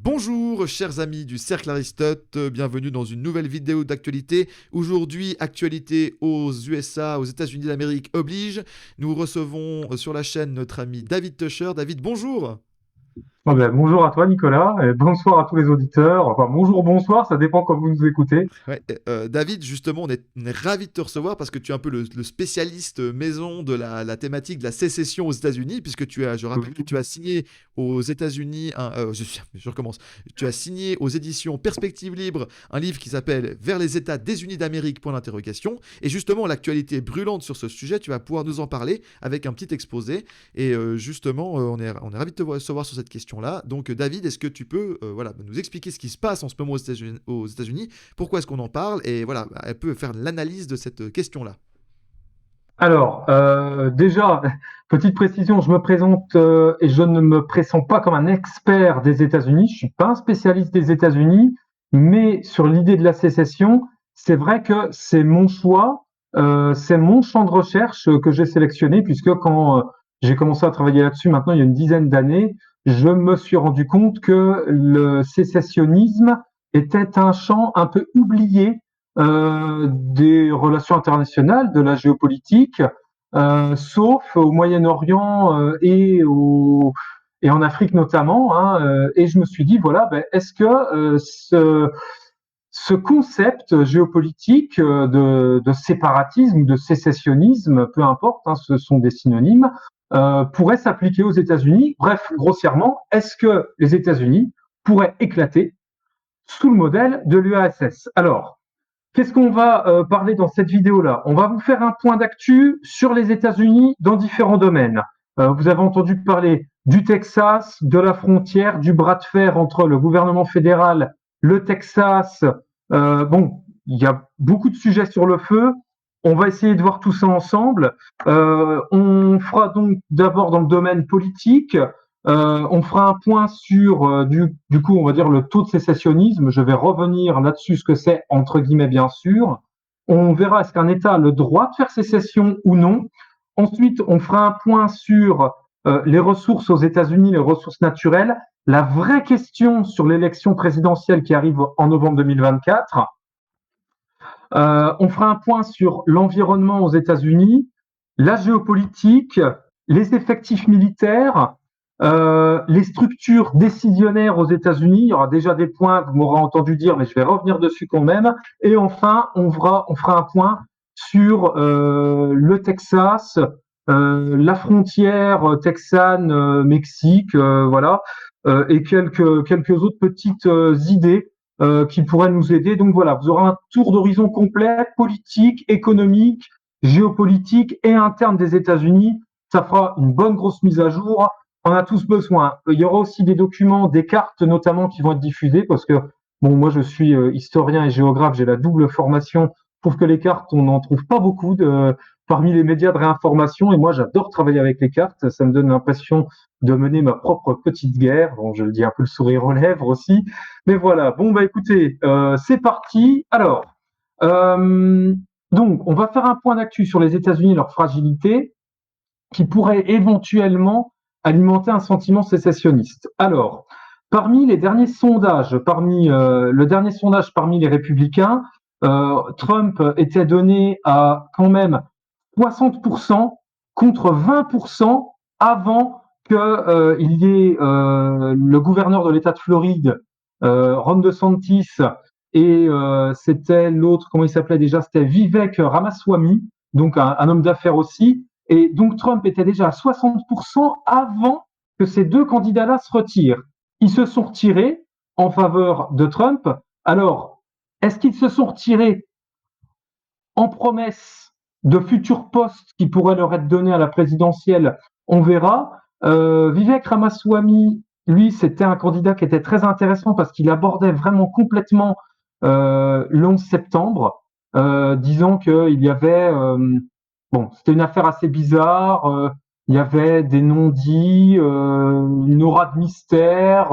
Bonjour chers amis du Cercle Aristote, bienvenue dans une nouvelle vidéo d'actualité. Aujourd'hui, actualité aux USA, aux États-Unis d'Amérique oblige. Nous recevons sur la chaîne notre ami David Tusher. David, bonjour. Bonjour à toi, Nicolas, et bonsoir à tous les auditeurs. Enfin, bonjour, bonsoir, ça dépend quand vous nous écoutez. Ouais, David, justement, on est ravi de te recevoir parce que tu es un peu le spécialiste maison de la thématique de la sécession aux États-Unis, puisque je rappelle que tu as signé aux États-Unis, je recommence, tu as signé aux éditions Perspectives Libres un livre qui s'appelle Vers les États désunis d'Amérique, point d'interrogation. Et justement, l'actualité est brûlante sur ce sujet, tu vas pouvoir nous en parler avec un petit exposé. Et justement, on est ravi de te recevoir sur cette question-là. Donc, David, est-ce que tu peux voilà, nous expliquer ce qui se passe en ce moment aux États-Unis, pourquoi est-ce qu'on en parle et voilà, elle peut faire l'analyse de cette question-là. Déjà, petite précision, je me présente et je ne me pressens pas comme un expert des États-Unis. Je suis pas un spécialiste des États-Unis, mais sur l'idée de la sécession, c'est vrai que c'est mon choix, c'est mon champ de recherche que j'ai sélectionné, puisque quand j'ai commencé à travailler là-dessus, maintenant il y a une dizaine d'années, je me suis rendu compte que le sécessionnisme était un champ un peu oublié des relations internationales, de la géopolitique, sauf au Moyen-Orient et en Afrique notamment. Et je me suis dit, voilà, est-ce que ce concept géopolitique de séparatisme, de sécessionnisme, peu importe, ce sont des synonymes, pourrait s'appliquer aux États-Unis? Bref, grossièrement, est-ce que les États-Unis pourraient éclater sous le modèle de l'URSS? Alors, qu'est-ce qu'on va parler dans cette vidéo-là? On va vous faire un point d'actu sur les États-Unis dans différents domaines. Vous avez entendu parler du Texas, de la frontière, du bras de fer entre le gouvernement fédéral, le Texas. Bon, il y a beaucoup de sujets sur le feu. On va essayer de voir tout ça ensemble. On fera donc d'abord dans le domaine politique. On fera un point sur, du coup, on va dire le taux de sécessionnisme. Je vais revenir là-dessus, ce que c'est, entre guillemets, bien sûr. On verra est-ce qu'un État a le droit de faire sécession ou non. Ensuite, on fera un point sur les ressources aux États-Unis, les ressources naturelles. La vraie question sur l'élection présidentielle qui arrive en novembre 2024. On fera un point sur l'environnement aux États-Unis, la géopolitique, les effectifs militaires, les structures décisionnaires aux États-Unis. Il y aura déjà des points, vous m'aurez entendu dire, mais je vais revenir dessus quand même. Et enfin, on fera un point sur le Texas, la frontière texane-Mexique, voilà, et quelques autres petites idées qui pourraient nous aider. Donc voilà, vous aurez un tour d'horizon complet, politique, économique, géopolitique et interne des États-Unis. Ça fera une bonne grosse mise à jour. On a tous besoin. Il y aura aussi des documents, des cartes notamment qui vont être diffusées parce que bon, moi je suis historien et géographe, j'ai la double formation. Je trouve que les cartes, on n'en trouve pas beaucoup parmi les médias de réinformation et moi j'adore travailler avec les cartes. Ça me donne l'impression de mener ma propre petite guerre. Bon, je le dis un peu le sourire aux lèvres aussi. Mais voilà, bon bah écoutez, c'est parti. Alors, euh, donc on va faire un point d'actu sur les États-Unis et leur fragilité qui pourrait éventuellement alimenter un sentiment sécessionniste. Alors, parmi les derniers sondages, parmi le dernier sondage parmi les républicains, Trump était donné à quand même 60% contre 20% avant que il y ait le gouverneur de l'État de Floride, Ron DeSantis, et c'était l'autre, comment il s'appelait déjà? C'était Vivek Ramaswamy, donc un homme d'affaires aussi. Et donc Trump était déjà à 60% avant que ces deux candidats-là se retirent. Ils se sont retirés en faveur de Trump. Alors, est-ce qu'ils se sont retirés en promesse de futurs postes qui pourraient leur être donnés à la présidentielle? On verra. Vivek Ramaswamy, lui, c'était un candidat qui était très intéressant parce qu'il abordait vraiment complètement le 11 septembre, disant qu'il y avait bon, c'était une affaire assez bizarre. Il y avait des non-dits, une aura de mystère.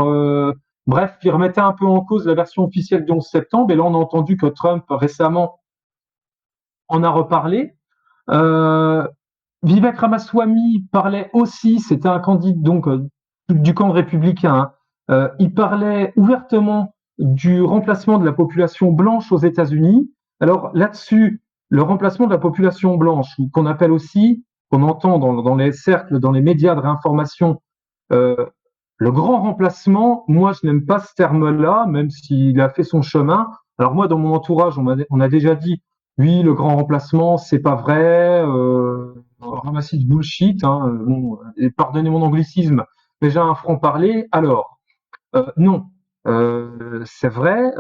Bref, il remettait un peu en cause la version officielle du 11 septembre. Et là, on a entendu que Trump récemment en a reparlé. Euh, Vivek Ramaswamy parlait aussi, c'était un candidat donc du camp républicain, hein, Il parlait ouvertement du remplacement de la population blanche aux États-Unis. Alors là-dessus, le remplacement de la population blanche, qu'on appelle aussi, qu'on entend dans les cercles, dans les médias de réinformation, euh, le grand remplacement, moi je n'aime pas ce terme-là, même s'il a fait son chemin. Alors moi, dans mon entourage, on a déjà dit, oui, le grand remplacement, c'est pas vrai, ramassis de bullshit. Hein, bon, et pardonnez mon anglicisme, mais j'ai un franc-parler. Alors, non, c'est vrai.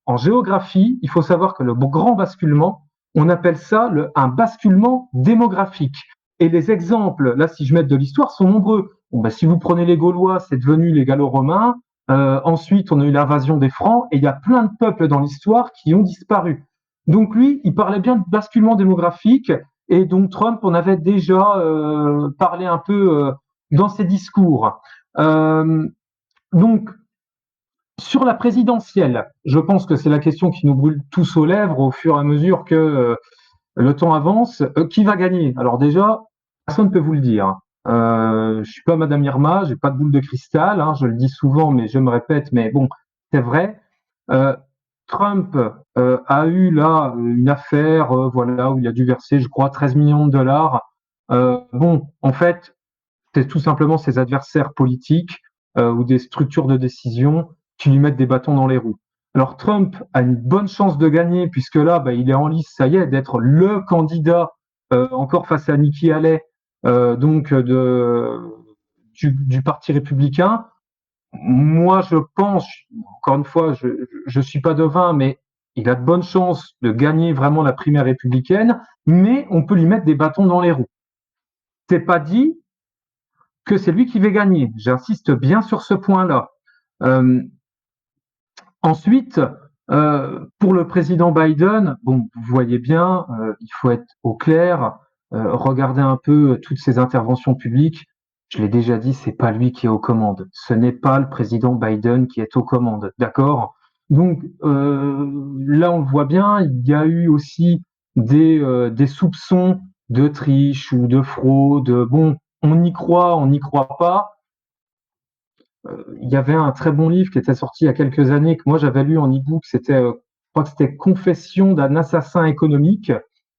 En géographie, il faut savoir que le grand basculement, on appelle ça un basculement démographique. Et les exemples, là, si je mets de l'histoire, sont nombreux. Bon, ben, si vous prenez les Gaulois, c'est devenu les Gallo-Romains. Ensuite, on a eu l'invasion des Francs, et il y a plein de peuples dans l'histoire qui ont disparu. Donc lui, il parlait bien de basculement démographique, et donc Trump, on avait déjà parlé un peu dans ses discours. Euh, donc, sur la présidentielle, je pense que c'est la question qui nous brûle tous aux lèvres au fur et à mesure que le temps avance. Qui va gagner? Alors déjà, personne ne peut vous le dire. Je suis pas Madame Irma, j'ai pas de boule de cristal. Hein, je le dis souvent, mais je me répète. Mais bon, c'est vrai. Euh, Trump a eu là une affaire, voilà, où il a dû verser, je crois, 13 millions de dollars. Bon, en fait, c'est tout simplement ses adversaires politiques ou des structures de décision qui lui mettent des bâtons dans les roues. Alors Trump a une bonne chance de gagner puisque là, bah, il est en lice, ça y est, d'être le candidat encore face à Nikki Haley, donc du Parti républicain. Moi, je pense, encore une fois, je suis pas devin, mais il a de bonnes chances de gagner vraiment la primaire républicaine, mais on peut lui mettre des bâtons dans les roues. C'est pas dit que c'est lui qui va gagner. J'insiste bien sur ce point-là. Euh, Ensuite, pour le président Biden, bon, vous voyez bien, il faut être au clair, regarder un peu toutes ses interventions publiques. Je l'ai déjà dit, c'est pas lui qui est aux commandes. Ce n'est pas le président Biden qui est aux commandes, d'accord? Donc là, on le voit bien, il y a eu aussi des soupçons de triche ou de fraude. Bon, on y croit, on n'y croit pas. Il y avait un très bon livre qui était sorti il y a quelques années que moi j'avais lu en e-book. C'était, je crois que c'était Confession d'un assassin économique.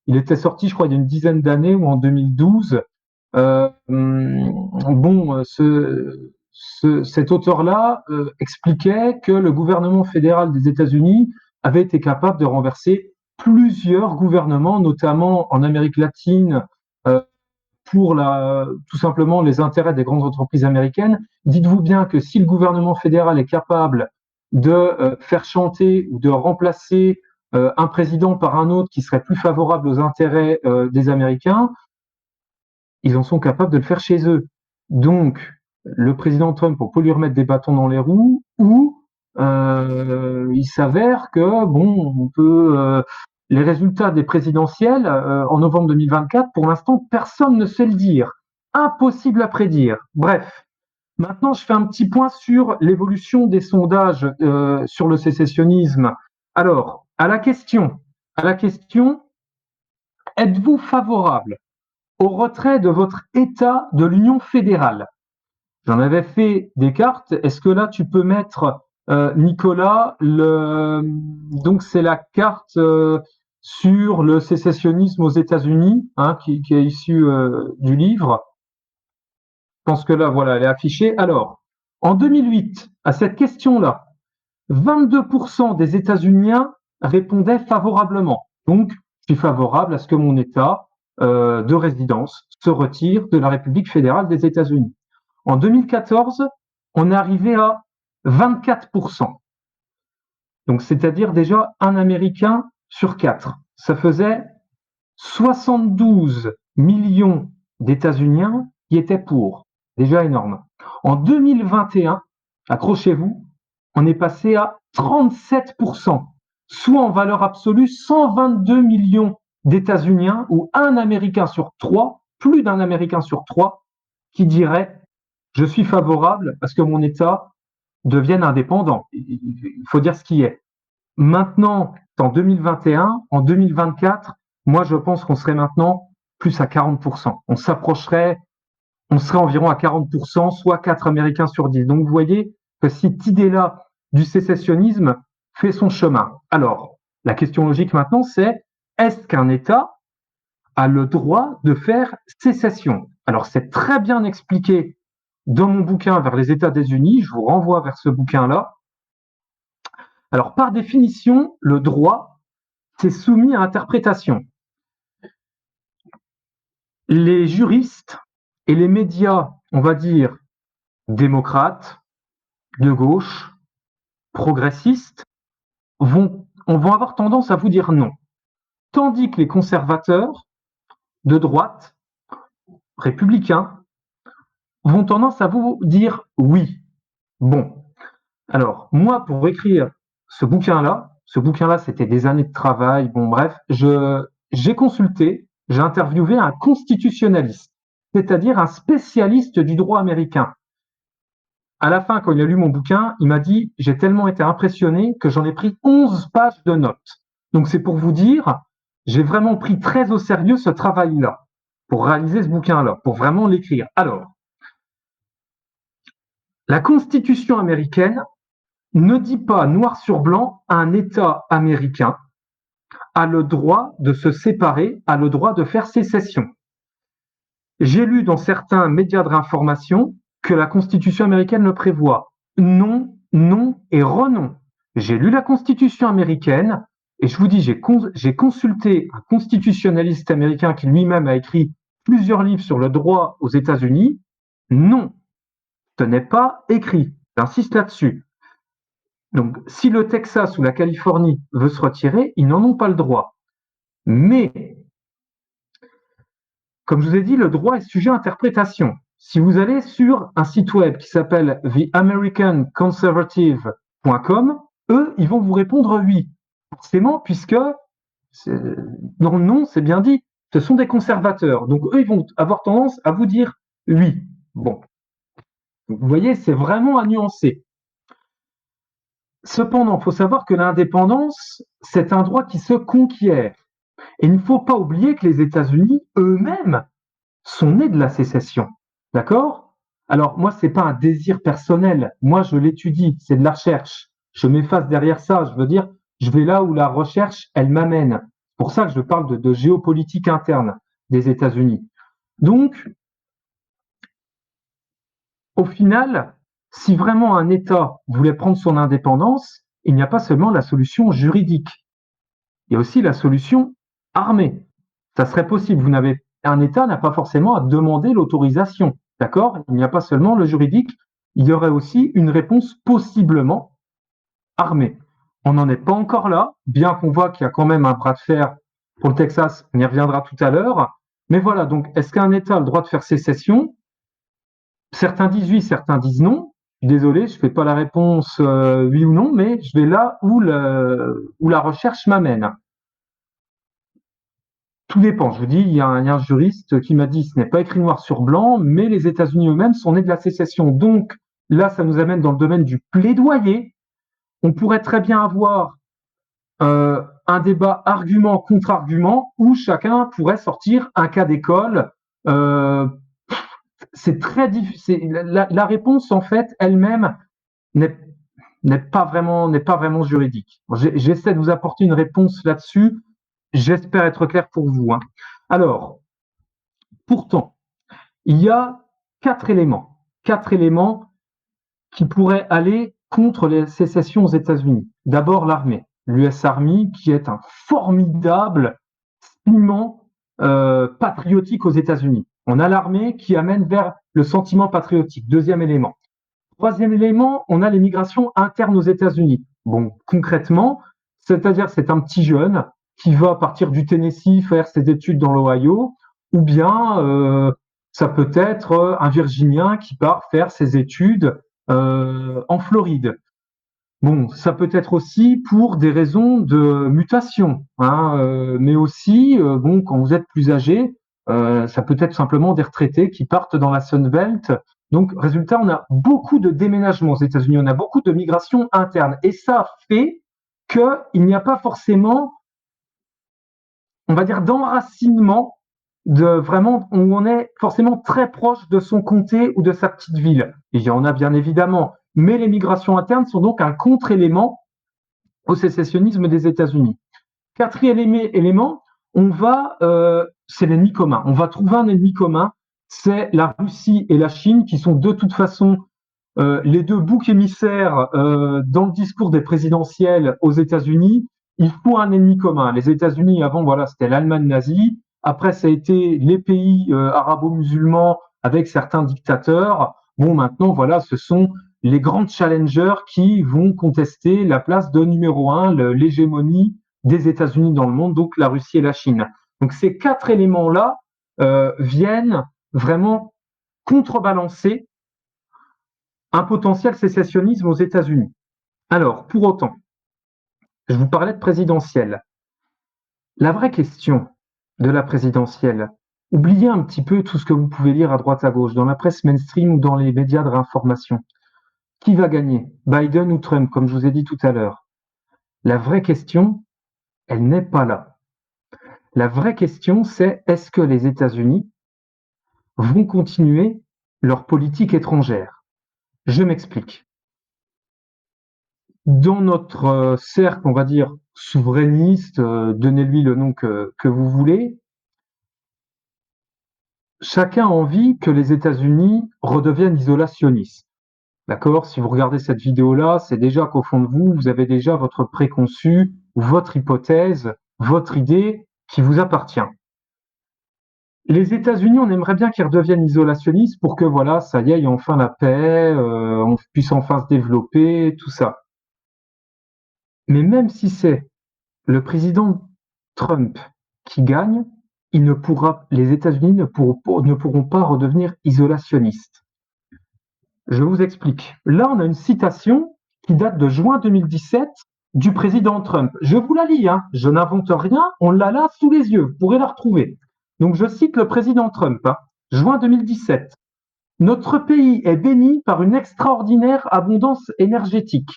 Il était sorti, je crois, il y a une dizaine d'années ou en 2012. Bon, cet auteur-là expliquait que le gouvernement fédéral des États-Unis avait été capable de renverser plusieurs gouvernements, notamment en Amérique latine, euh, pour tout simplement les intérêts des grandes entreprises américaines. Dites-vous bien que si le gouvernement fédéral est capable de faire chanter ou de remplacer un président par un autre qui serait plus favorable aux intérêts des Américains, ils en sont capables de le faire chez eux. Donc, le président Trump, on peut lui remettre des bâtons dans les roues, ou il s'avère que, bon, on peut... les résultats des présidentielles en novembre 2024, pour l'instant, personne ne sait le dire. Impossible à prédire. Bref, maintenant, je fais un petit point sur l'évolution des sondages sur le sécessionnisme. Alors, à la question, êtes-vous favorable au retrait de votre État de l'Union fédérale? J'en avais fait des cartes. Est-ce que là, tu peux mettre, Nicolas, donc c'est la carte sur le sécessionnisme aux États-Unis, hein, qui est issue du livre. Je pense que là, voilà, elle est affichée. Alors, en 2008, à cette question-là, 22% des États-Uniens répondaient favorablement. Donc, je suis favorable à ce que mon État de résidence se retire de la République fédérale des États-Unis. En 2014, on est arrivé à 24%. Donc, c'est-à-dire déjà un Américain sur quatre. Ça faisait 72 millions d'États-Uniens qui étaient pour. Déjà énorme. En 2021, accrochez-vous, on est passé à 37%, soit en valeur absolue 122 millions d'États-Uniens ou un Américain sur trois, plus d'un Américain sur trois, qui dirait je suis favorable à ce que mon État devienne indépendant. Il faut dire ce qui est. Maintenant, en 2021, en 2024, moi je pense qu'on serait maintenant plus à 40%. On serait environ à 40%, soit 4 Américains sur 10. Donc vous voyez, que cette idée-là du sécessionnisme fait son chemin. Alors, la question logique maintenant, c'est est-ce qu'un État a le droit de faire sécession? Alors, c'est très bien expliqué dans mon bouquin Vers les États des Unis. Je vous renvoie vers ce bouquin-là. Alors, par définition, le droit, c'est soumis à interprétation. Les juristes et les médias, on va dire, démocrates, de gauche, progressistes, vont avoir tendance à vous dire non. Tandis que les conservateurs de droite, républicains, vont tendance à vous dire oui. Bon, alors moi, pour écrire ce bouquin-là, c'était des années de travail, bon bref, j'ai consulté, j'ai interviewé un constitutionnaliste, c'est-à-dire un spécialiste du droit américain. À la fin, quand il a lu mon bouquin, il m'a dit « J'ai tellement été impressionné que j'en ai pris 11 pages de notes. » Donc c'est pour vous dire, j'ai vraiment pris très au sérieux ce travail-là, pour réaliser ce bouquin-là, pour vraiment l'écrire. Alors, la Constitution américaine ne dit pas noir sur blanc un État américain a le droit de se séparer, a le droit de faire sécession. J'ai lu dans certains médias de l'information que la Constitution américaine le prévoit. Non, non et renon. J'ai lu la Constitution américaine et je vous dis, j'ai consulté un constitutionnaliste américain qui lui-même a écrit plusieurs livres sur le droit aux États-Unis. Non, ce n'est pas écrit. J'insiste là-dessus. Donc, si le Texas ou la Californie veut se retirer, ils n'en ont pas le droit. Mais, comme je vous ai dit, le droit est sujet à interprétation. Si vous allez sur un site web qui s'appelle theamericanconservative.com, eux, ils vont vous répondre oui. Forcément, puisque dans le nom, c'est bien dit, ce sont des conservateurs. Donc, eux, ils vont avoir tendance à vous dire oui. Bon. Vous voyez, c'est vraiment à nuancer. Cependant, il faut savoir que l'indépendance, c'est un droit qui se conquiert. Et il ne faut pas oublier que les États-Unis eux-mêmes sont nés de la sécession. D'accord? Alors, moi, c'est pas un désir personnel. Moi, je l'étudie. C'est de la recherche. Je m'efface derrière ça. Je veux dire, je vais là où la recherche, elle m'amène. C'est pour ça que je parle de géopolitique interne des États-Unis. Donc, au final, si vraiment un État voulait prendre son indépendance, il n'y a pas seulement la solution juridique. Il y a aussi la solution armée. Ça serait possible. Un État n'a pas forcément à demander l'autorisation. D'accord? Il n'y a pas seulement le juridique, il y aurait aussi une réponse possiblement armée. On n'en est pas encore là, bien qu'on voit qu'il y a quand même un bras de fer pour le Texas, on y reviendra tout à l'heure. Mais voilà, donc est-ce qu'un État a le droit de faire sécession? Certains disent oui, certains disent non. Désolé, je ne fais pas la réponse oui ou non, mais je vais là où la recherche m'amène. Tout dépend. Je vous dis, il y a un juriste qui m'a dit ce n'est pas écrit noir sur blanc, mais les États-Unis eux-mêmes sont nés de la sécession. Donc là, ça nous amène dans le domaine du plaidoyer. On pourrait très bien avoir un débat argument contre argument où chacun pourrait sortir un cas d'école. C'est très difficile. La réponse, en fait, elle-même n'est pas vraiment juridique. J'essaie de vous apporter une réponse là-dessus. J'espère être clair pour vous. Alors, pourtant, il y a quatre éléments qui pourraient aller contre les sécessions aux États-Unis. D'abord, l'armée, l'US Army, qui est un formidable ciment patriotique aux États-Unis. On a l'armée qui amène vers le sentiment patriotique. Deuxième élément. Troisième élément, on a les migrations internes aux États-Unis. Bon, concrètement, c'est-à-dire c'est un petit jeune qui va partir du Tennessee faire ses études dans l'Ohio, ou bien ça peut être un Virginien qui part faire ses études en Floride. Bon, ça peut être aussi pour des raisons de mutation, mais aussi, bon, quand vous êtes plus âgé, ça peut être simplement des retraités qui partent dans la Sunbelt. Donc, résultat, on a beaucoup de déménagements aux États-Unis, on a beaucoup de migrations internes, et ça fait qu'il n'y a pas forcément, on va dire, d'enracinement de vraiment où on est forcément très proche de son comté ou de sa petite ville. Il y en a bien évidemment, mais les migrations internes sont donc un contre-élément au sécessionnisme des États-Unis. Quatrième élément, c'est l'ennemi commun. On va trouver un ennemi commun, c'est la Russie et la Chine, qui sont de toute façon les deux boucs émissaires dans le discours des présidentielles aux États-Unis. Il faut un ennemi commun. Les États-Unis, avant, voilà, c'était l'Allemagne nazie. Après, ça a été les pays arabo-musulmans avec certains dictateurs. Bon, maintenant, voilà, ce sont les grands challengers qui vont contester la place de numéro un, l'hégémonie des États-Unis dans le monde, donc la Russie et la Chine. Donc ces quatre éléments-là viennent vraiment contrebalancer un potentiel sécessionnisme aux États-Unis. Alors, pour autant, je vous parlais de présidentielle. La vraie question de la présidentielle, oubliez un petit peu tout ce que vous pouvez lire à droite à gauche, dans la presse mainstream ou dans les médias de réinformation. Qui va gagner, Biden ou Trump, comme je vous ai dit tout à l'heure? La vraie question, elle n'est pas là. La vraie question, c'est est-ce que les États-Unis vont continuer leur politique étrangère? Je m'explique. Dans notre cercle, on va dire, souverainiste, donnez-lui le nom que vous voulez, chacun a envie que les États-Unis redeviennent isolationnistes. D'accord? Si vous regardez cette vidéo-là, c'est déjà qu'au fond de vous, vous avez déjà votre préconçu, votre hypothèse, votre idée qui vous appartient. Les États-Unis, on aimerait bien qu'ils redeviennent isolationnistes pour que, voilà, ça y est, il y ait enfin la paix, on puisse enfin se développer, tout ça. Mais même si c'est le président Trump qui gagne, les États-Unis ne pourront pas redevenir isolationnistes. Je vous explique. Là, on a une citation qui date de juin 2017 du président Trump. Je vous la lis, hein. Je n'invente rien, on l'a là sous les yeux, vous pourrez la retrouver. Donc je cite le président Trump, hein, juin 2017. Notre pays est béni par une extraordinaire abondance énergétique.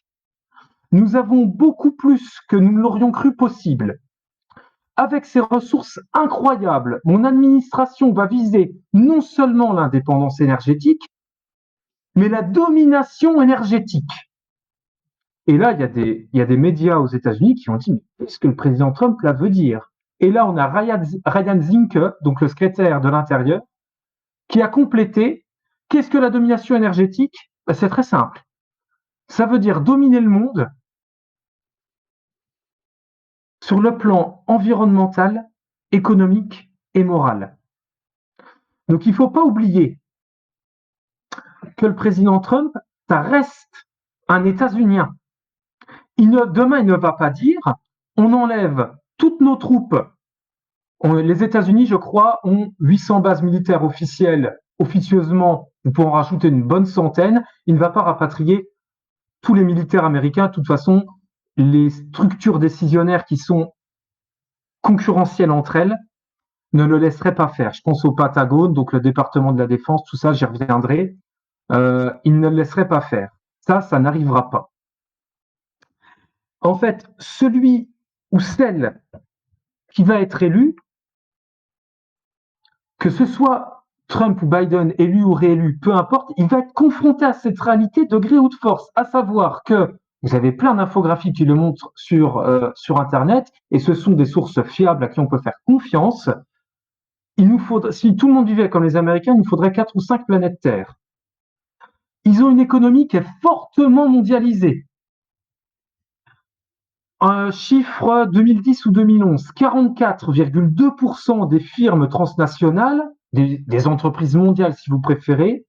Nous avons beaucoup plus que nous ne l'aurions cru possible. Avec ces ressources incroyables, mon administration va viser non seulement l'indépendance énergétique, mais la domination énergétique. Et là, il y a des médias aux États-Unis qui ont dit mais qu'est-ce que le président Trump là veut dire? Et là, on a Ryan Zinke, donc le secrétaire de l'Intérieur, qui a complété qu'est-ce que la domination énergétique? Ben, c'est très simple. Ça veut dire dominer le monde sur le plan environnemental, économique et moral. Donc il ne faut pas oublier que le président Trump, ça reste un États-Unien. Demain, il ne va pas dire on enlève toutes nos troupes. Les États-Unis, je crois, ont 800 bases militaires officielles. Officieusement, vous pouvez en rajouter une bonne centaine. Il ne va pas rapatrier tous les militaires américains. De toute façon, les structures décisionnaires qui sont concurrentielles entre elles ne le laisseraient pas faire. Je pense au Pentagone, donc le département de la Défense, tout ça, j'y reviendrai. Ils ne le laisseraient pas faire. Ça n'arrivera pas. En fait, celui ou celle qui va être élu, que ce soit Trump ou Biden, élu ou réélu, peu importe, il va être confronté à cette réalité de gré ou de force, à savoir que vous avez plein d'infographies qui le montrent sur Internet, et ce sont des sources fiables à qui on peut faire confiance. Si tout le monde vivait comme les Américains, il nous faudrait 4 ou 5 planètes Terre. Ils ont une économie qui est fortement mondialisée. Un chiffre 2010 ou 2011, 44,2% des firmes transnationales, des entreprises mondiales si vous préférez,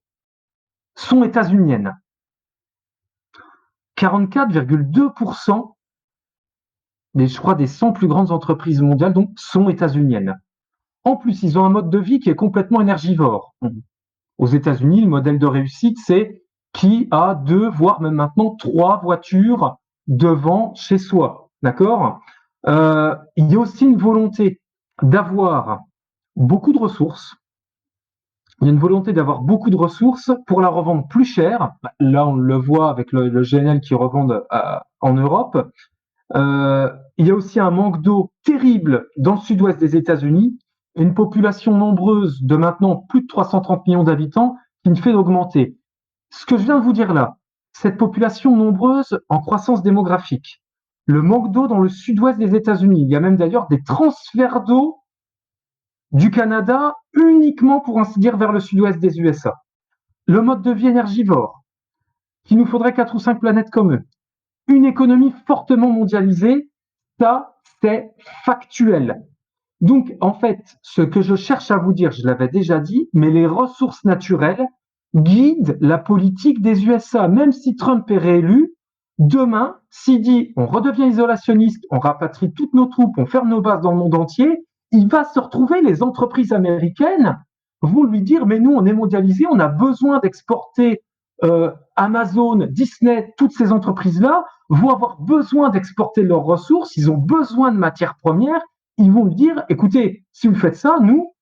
sont états-uniennes. 44,2% des 100 plus grandes entreprises mondiales donc, sont états-uniennes. En plus, ils ont un mode de vie qui est complètement énergivore. Aux États-Unis, le modèle de réussite, c'est qui a 2, voire même maintenant 3 voitures devant chez soi. D'accord? Il y a aussi une volonté d'avoir beaucoup de ressources. Il y a une volonté d'avoir beaucoup de ressources pour la revendre plus cher. Là, on le voit avec le GNL qui revendent en Europe. Il y a aussi un manque d'eau terrible dans le sud-ouest des États-Unis, une population nombreuse de maintenant plus de 330 millions d'habitants qui ne fait d'augmenter. Ce que je viens de vous dire là, cette population nombreuse en croissance démographique, le manque d'eau dans le sud-ouest des États-Unis. Il y a même d'ailleurs des transferts d'eau du Canada uniquement, pour ainsi dire, vers le sud-ouest des USA. Le mode de vie énergivore, qu'il nous faudrait 4 ou 5 planètes comme eux. Une économie fortement mondialisée, ça, c'est factuel. Donc, en fait, ce que je cherche à vous dire, je l'avais déjà dit, mais les ressources naturelles guident la politique des USA. Même si Trump est réélu, demain, s'il dit on redevient isolationniste, on rapatrie toutes nos troupes, on ferme nos bases dans le monde entier, il va se retrouver, les entreprises américaines vont lui dire mais nous, on est mondialisés, on a besoin d'exporter Amazon, Disney, toutes ces entreprises-là vont avoir besoin d'exporter leurs ressources, ils ont besoin de matières premières, ils vont lui dire, écoutez, si vous faites ça, nous,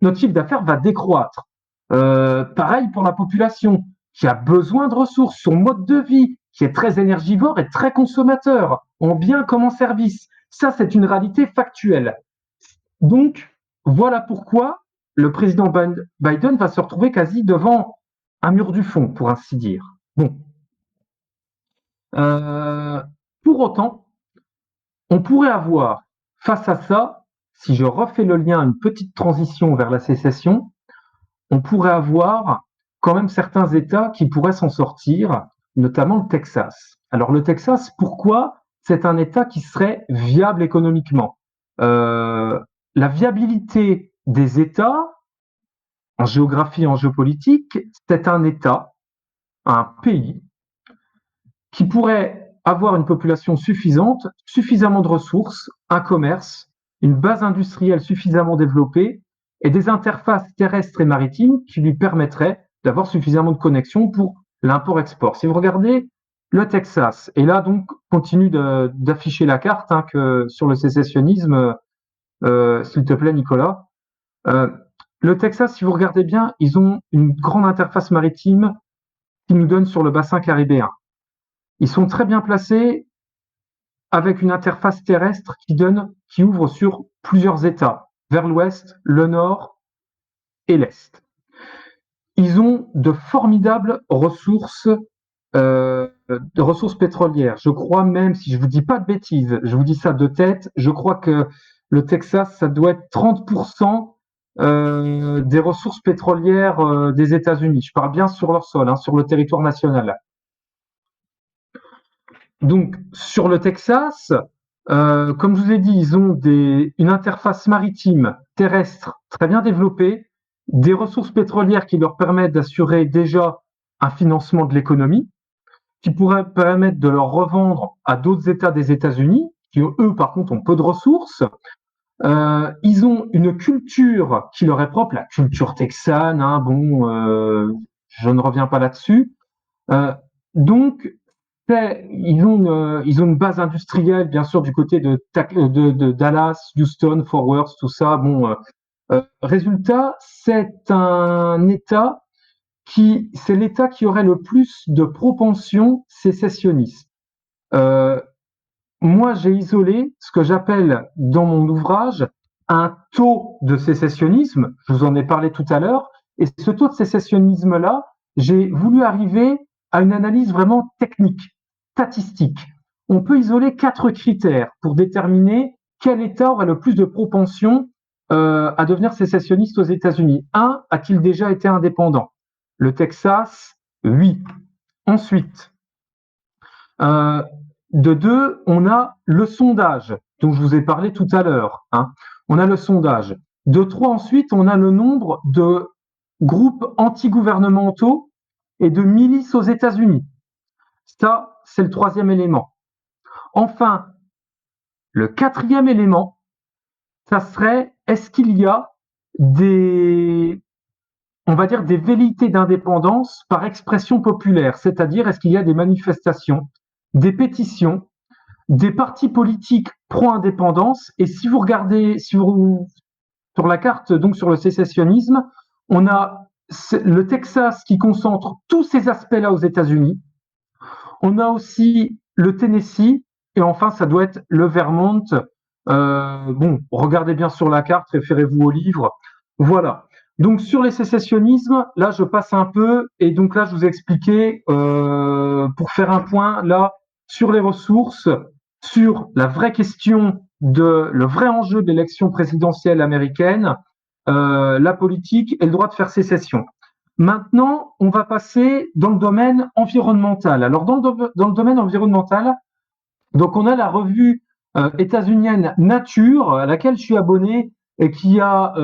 notre chiffre d'affaires va décroître. Pareil pour la population qui a besoin de ressources, son mode de vie qui est très énergivore et très consommateur, en biens comme en services. Ça, c'est une réalité factuelle. Donc, voilà pourquoi le président Biden va se retrouver quasi devant un mur du fond, pour ainsi dire. Bon. Pour autant, on pourrait avoir, face à ça, si je refais le lien, une petite transition vers la sécession, on pourrait avoir quand même certains États qui pourraient s'en sortir, notamment le Texas. Alors le Texas, pourquoi? C'est un État qui serait viable économiquement. La viabilité des États, en géographie, en géopolitique, c'est un État, un pays, qui pourrait avoir une population suffisante, suffisamment de ressources, un commerce, une base industrielle suffisamment développée et des interfaces terrestres et maritimes qui lui permettraient d'avoir suffisamment de connexions pour l'import-export. Si vous regardez le Texas, et là donc continue d'afficher la carte que sur le sécessionnisme, s'il te plaît Nicolas. Le Texas, si vous regardez bien, ils ont une grande interface maritime qui nous donne sur le bassin caribéen. Ils sont très bien placés avec une interface terrestre qui ouvre sur plusieurs États, vers l'ouest, le nord et l'est. Ils ont de formidables ressources pétrolières. Je crois même, si je vous dis pas de bêtises, je vous dis ça de tête, je crois que le Texas, ça doit être 30% des ressources pétrolières des États-Unis. Je parle bien sur leur sol, sur le territoire national. Donc, sur le Texas, comme je vous ai dit, ils ont une interface maritime terrestre très bien développée, des ressources pétrolières qui leur permettent d'assurer déjà un financement de l'économie, qui pourrait permettre de leur revendre à d'autres États des États-Unis, qui eux, par contre, ont peu de ressources. Ils ont une culture qui leur est propre, la culture texane. Je ne reviens pas là-dessus. Donc, ils ont une base industrielle, bien sûr, du côté de Dallas, Houston, Fort Worth, tout ça. Résultat, c'est l'État qui aurait le plus de propension sécessionniste. Moi, j'ai isolé ce que j'appelle dans mon ouvrage un taux de sécessionnisme. Je vous en ai parlé tout à l'heure. Et ce taux de sécessionnisme-là, j'ai voulu arriver à une analyse vraiment technique, statistique. On peut isoler 4 critères pour déterminer quel État aurait le plus de propension à devenir sécessionniste aux États-Unis. 1, a-t-il déjà été indépendant? Le Texas, oui. Ensuite, de 2, on a le sondage dont je vous ai parlé tout à l'heure. On a le sondage. De 3, ensuite, on a le nombre de groupes antigouvernementaux et de milices aux États-Unis. Ça, c'est le 3e élément. Enfin, le 4e élément, ça serait, est-ce qu'il y a des velléités d'indépendance par expression populaire, c'est-à-dire est-ce qu'il y a des manifestations, des pétitions, des partis politiques pro-indépendance. Et si vous regardez sur la carte, donc sur le sécessionnisme, on a le Texas qui concentre tous ces aspects-là aux États-Unis. On a aussi le Tennessee, et enfin, ça doit être le Vermont. Regardez bien sur la carte, référez-vous au livre. Voilà. Donc sur les sécessionnismes, là je passe un peu, et donc là je vous ai expliqué, pour faire un point là sur les ressources, sur la vraie question de le vrai enjeu de l'élection présidentielle américaine, la politique et le droit de faire sécession. Maintenant, on va passer dans le domaine environnemental. Alors dans le domaine environnemental, donc on a la revue états-unienne Nature, à laquelle je suis abonné, et qui a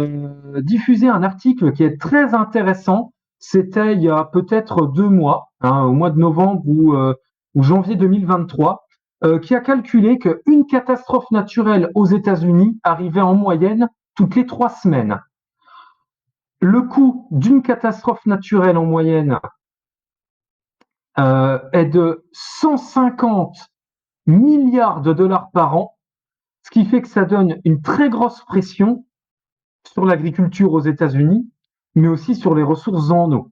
diffusé un article qui est très intéressant. C'était il y a peut-être 2 mois, hein, au mois de novembre ou janvier 2023, qui a calculé qu'une catastrophe naturelle aux États-Unis arrivait en moyenne toutes les 3 semaines. Le coût d'une catastrophe naturelle en moyenne est de 150 milliards de dollars par an, ce qui fait que ça donne une très grosse pression sur l'agriculture aux États-Unis, mais aussi sur les ressources en eau.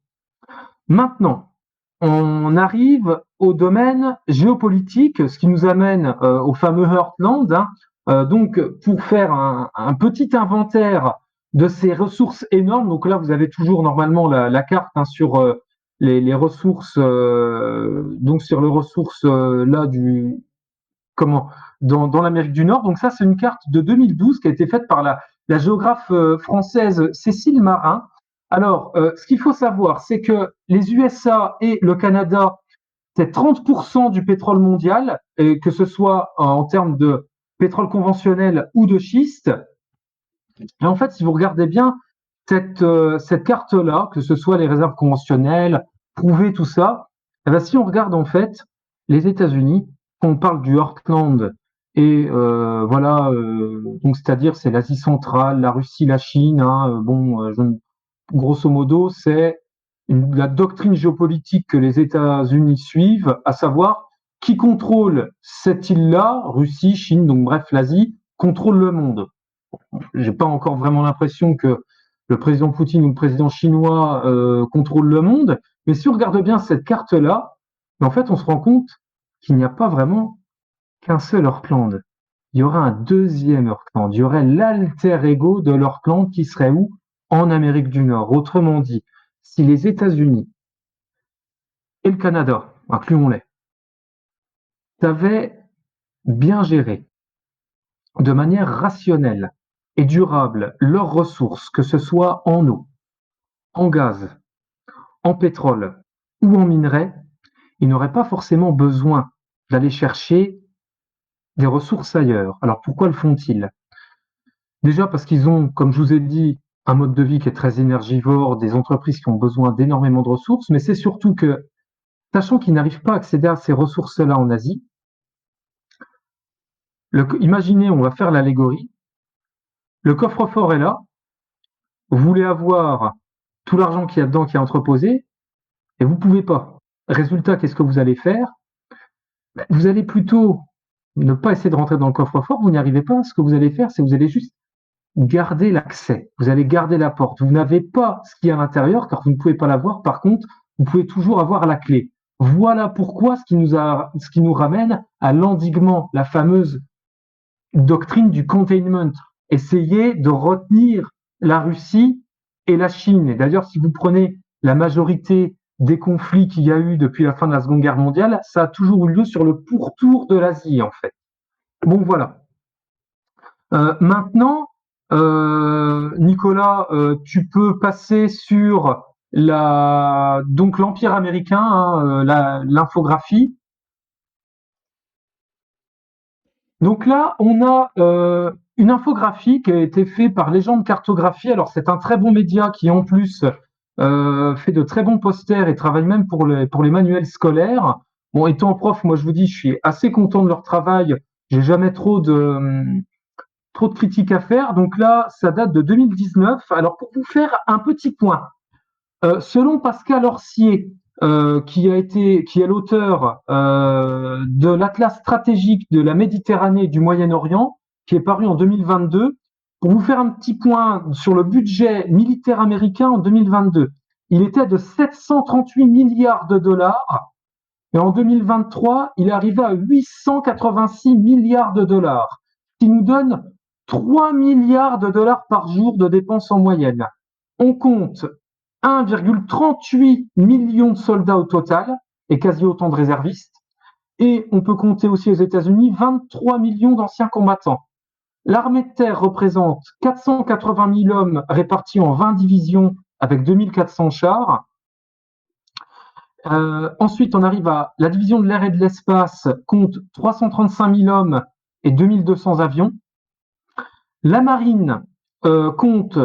Maintenant, on arrive au domaine géopolitique, ce qui nous amène au fameux Heartland. Hein. Donc, pour faire un petit inventaire de ces ressources énormes, donc là, vous avez toujours normalement la carte, hein, sur les ressources, donc sur les ressources là comment dans l'Amérique du Nord. Donc ça, c'est une carte de 2012 qui a été faite par la géographe française Cécile Marin. Alors, ce qu'il faut savoir, c'est que les USA et le Canada, c'est 30% du pétrole mondial, et que ce soit en termes de pétrole conventionnel ou de schiste. Et en fait, si vous regardez bien cette carte-là, que ce soit les réserves conventionnelles, prouvées, tout ça, eh bien, si on regarde en fait les États-Unis, quand on parle du Heartland, et voilà, donc c'est-à-dire c'est l'Asie centrale, la Russie, la Chine, hein, grosso modo, c'est la doctrine géopolitique que les États-Unis suivent, à savoir qui contrôle cette île-là, Russie, Chine, donc bref, l'Asie, contrôle le monde. J'ai pas encore vraiment l'impression que le président Poutine ou le président chinois contrôle le monde, mais si on regarde bien cette carte-là, en fait, on se rend compte qu'il n'y a pas vraiment qu'un seul Heartland. Il y aura un deuxième Heartland. Il y aurait l'alter ego de l'Heartland qui serait où? En Amérique du Nord. Autrement dit, si les États-Unis et le Canada, incluons-les, avaient bien géré de manière rationnelle et durable leurs ressources, que ce soit en eau, en gaz, en pétrole ou en minerais, ils n'auraient pas forcément besoin d'aller chercher des ressources ailleurs. Alors pourquoi le font-ils? Déjà parce qu'ils ont, comme je vous ai dit, un mode de vie qui est très énergivore, des entreprises qui ont besoin d'énormément de ressources, mais c'est surtout que, sachant qu'ils n'arrivent pas à accéder à ces ressources-là en Asie, imaginez, on va faire l'allégorie, le coffre-fort est là, vous voulez avoir tout l'argent qu'il y a dedans qui est entreposé, et vous ne pouvez pas. Résultat, qu'est-ce que vous allez faire? Vous allez plutôt ne pas essayer de rentrer dans le coffre-fort, vous n'y arrivez pas. Ce que vous allez faire, c'est que vous allez juste garder l'accès, vous allez garder la porte. Vous n'avez pas ce qu'il y a à l'intérieur, car vous ne pouvez pas l'avoir. Par contre, vous pouvez toujours avoir la clé. Voilà pourquoi ce qui nous ramène à l'endiguement, la fameuse doctrine du containment. Essayer de retenir la Russie et la Chine. Et d'ailleurs, si vous prenez la majorité des conflits qu'il y a eu depuis la fin de la Seconde Guerre mondiale, ça a toujours eu lieu sur le pourtour de l'Asie, en fait. Bon, voilà. Maintenant, Nicolas, tu peux passer sur donc l'Empire américain, hein, l'infographie. Donc là, on a une infographie qui a été faite par Légende Cartographie. Alors, c'est un très bon média qui, en plus, fait de très bons posters et travaille même pour les manuels scolaires. Bon, étant prof, moi, je vous dis, je suis assez content de leur travail. J'ai jamais trop de critiques à faire. Donc là, ça date de 2019. Alors, pour vous faire un petit point, selon Pascal Orsier, qui est l'auteur de l'Atlas stratégique de la Méditerranée et du Moyen-Orient, qui est paru en 2022, pour vous faire un petit point sur le budget militaire américain en 2022, il était de 738 milliards de dollars, et en 2023, il est arrivé à 886 milliards de dollars, ce qui nous donne 3 milliards de dollars par jour de dépenses en moyenne. On compte 1,38 million de soldats au total et quasi autant de réservistes. Et on peut compter aussi aux États-Unis 23 millions d'anciens combattants. L'armée de terre représente 480 000 hommes répartis en 20 divisions avec 2400 chars. Ensuite, on arrive à la division de l'air et de l'espace, compte 335 000 hommes et 2200 avions. La marine compte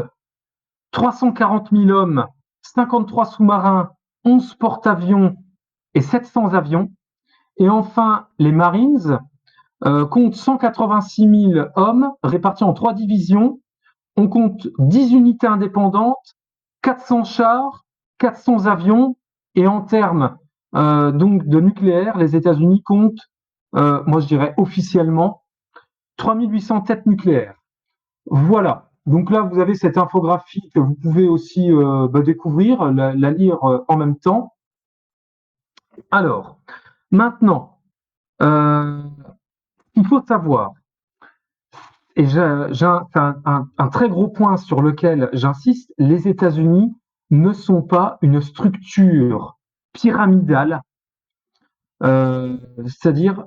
340 000 hommes, 53 sous-marins, 11 porte-avions et 700 avions. Et enfin, les Marines comptent 186 000 hommes répartis en 3 divisions. On compte 10 unités indépendantes, 400 chars, 400 avions. Et en termes donc de nucléaire, les États-Unis comptent, moi je dirais officiellement, 3800 têtes nucléaires. Voilà. Donc là, vous avez cette infographie que vous pouvez aussi découvrir, la lire en même temps. Alors, maintenant, il faut savoir, et j'ai un très gros point sur lequel j'insiste, les États-Unis ne sont pas une structure pyramidale, c'est-à-dire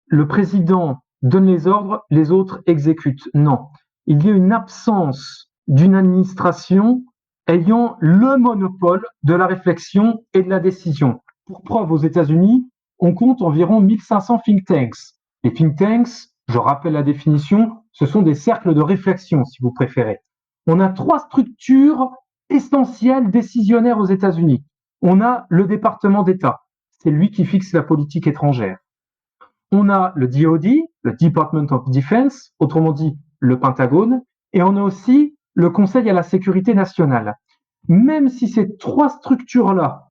le président donne les ordres, les autres exécutent. Non, il y a une absence d'une administration ayant le monopole de la réflexion et de la décision. Pour preuve, aux États-Unis, on compte environ 1500 think tanks. Les think tanks, je rappelle la définition, ce sont des cercles de réflexion, si vous préférez. On a 3 structures essentielles décisionnaires aux États-Unis. On a le département d'État, c'est lui qui fixe la politique étrangère. On a le DoD, le Department of Defense, autrement dit le Pentagone, et on a aussi le Conseil à la sécurité nationale. Même si ces 3 structures-là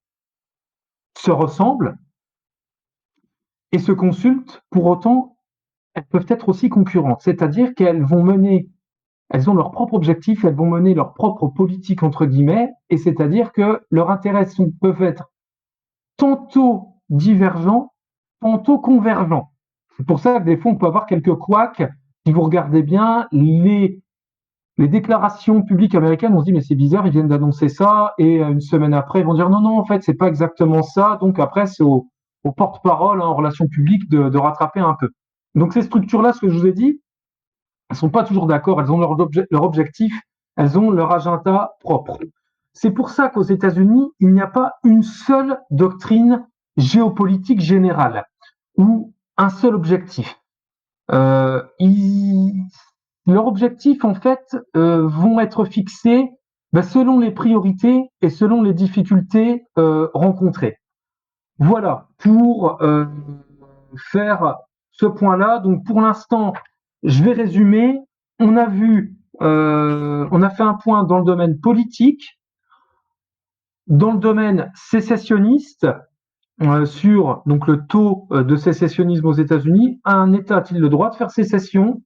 se ressemblent et se consultent, pour autant, elles peuvent être aussi concurrentes, c'est-à-dire qu'elles vont mener, elles ont leur propre objectif, elles vont mener leur propre politique entre guillemets, et c'est-à-dire que leurs intérêts peuvent être tantôt divergents, tantôt convergents. C'est pour ça que des fois, on peut avoir quelques couacs. Si vous regardez bien, les déclarations publiques américaines, on se dit, mais c'est bizarre, ils viennent d'annoncer ça, et une semaine après, ils vont dire, non, non, en fait, c'est pas exactement ça. Donc après, c'est au porte-parole, en relations publiques, de rattraper un peu. Donc ces structures-là, ce que je vous ai dit, elles sont pas toujours d'accord, elles ont leur objectif, elles ont leur agenda propre. C'est pour ça qu'aux États-Unis, il n'y a pas une seule doctrine géopolitique générale ou un seul objectif. Leurs objectifs, en fait, vont être fixés selon les priorités et selon les difficultés rencontrées. Voilà pour faire ce point-là. Donc, pour l'instant, je vais résumer. On a fait un point dans le domaine politique, dans le domaine sécessionniste, sur donc le taux de sécessionnisme aux États-Unis. Un État a-t-il le droit de faire sécession?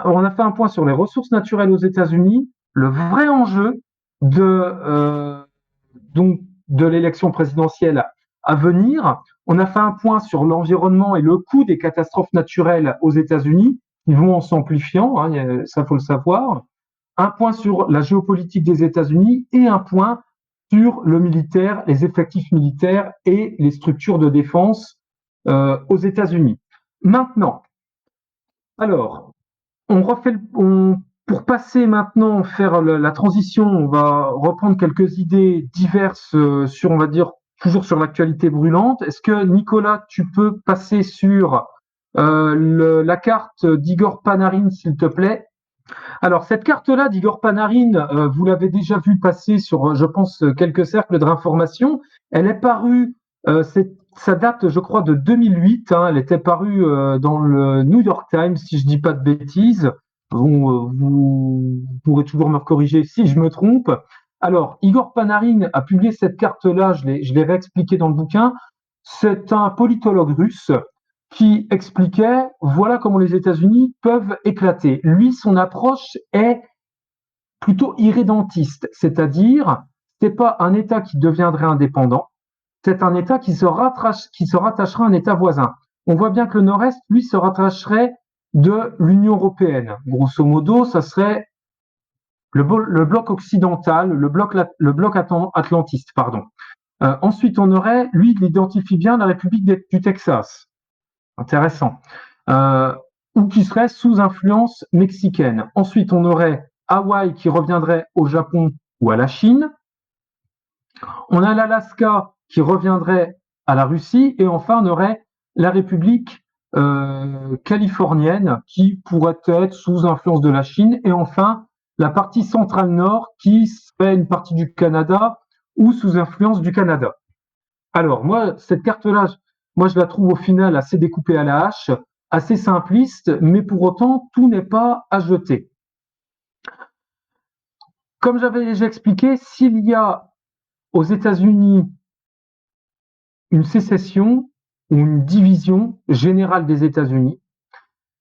On a fait un point sur les ressources naturelles aux États-Unis, le vrai enjeu donc de l'élection présidentielle à venir. On a fait un point sur l'environnement et le coût des catastrophes naturelles aux États-Unis, qui vont en s'amplifiant, ça faut le savoir. Un point sur la géopolitique des États-Unis et un point sur le militaire, les effectifs militaires et les structures de défense aux États-Unis. Maintenant, alors, pour passer maintenant, faire la transition, on va reprendre quelques idées diverses sur, on va dire, toujours sur l'actualité brûlante. Est-ce que, Nicolas, tu peux passer sur la carte d'Igor Panarin, s'il te plaît? Alors, cette carte-là d'Igor Panarin, vous l'avez déjà vu passer sur, je pense, quelques cercles d'information. Elle est parue, ça date, je crois, de 2008. Elle était parue dans le New York Times, si je dis pas de bêtises. Bon, vous pourrez toujours me corriger si je me trompe. Alors, Igor Panarin a publié cette carte-là, je l'ai réexpliqué dans le bouquin. C'est un politologue russe qui expliquait voilà comment les États-Unis peuvent éclater. Lui, son approche est plutôt irrédentiste, c'est-à-dire c'est pas un État qui deviendrait indépendant, c'est un État qui se rattachera à un État voisin. On voit bien que le Nord-Est, lui, se rattacherait de l'Union européenne. Grosso modo, ça serait le bloc occidental, le bloc atlantiste, pardon. Ensuite, on aurait, lui, il identifie bien la République du Texas. Intéressant. Ou qui serait sous influence mexicaine. Ensuite, on aurait Hawaï qui reviendrait au Japon ou à la Chine. On a l'Alaska qui reviendrait à la Russie. Et enfin, on aurait la République californienne qui pourrait être sous influence de la Chine. Et enfin, la partie centrale nord qui serait une partie du Canada ou sous influence du Canada. Alors, moi, cette carte-là, moi, je la trouve au final assez découpée à la hache, assez simpliste, mais pour autant, tout n'est pas à jeter. Comme j'avais déjà expliqué, s'il y a aux États-Unis une sécession ou une division générale des États-Unis,